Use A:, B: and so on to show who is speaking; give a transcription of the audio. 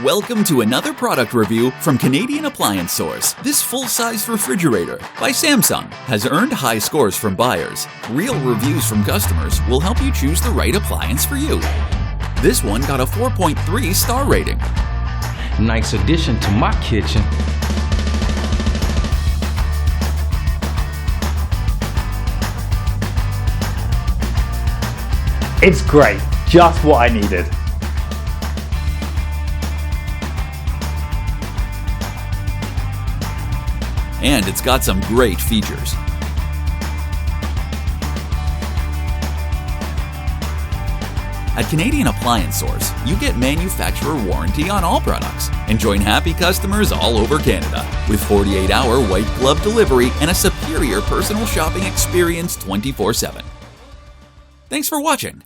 A: Welcome to another product review from Canadian Appliance Source. This full-size refrigerator by Samsung has earned high scores from buyers. Real reviews from customers will help you choose the right appliance for you. This one got a 4.3 star rating.
B: Nice addition to my kitchen.
C: It's great, just what I needed.
A: And it's got some great features. At Canadian Appliance Source, you get manufacturer warranty on all products and join happy customers all over Canada with 48-hour white glove delivery and a superior personal shopping experience 24/7. Thanks for watching.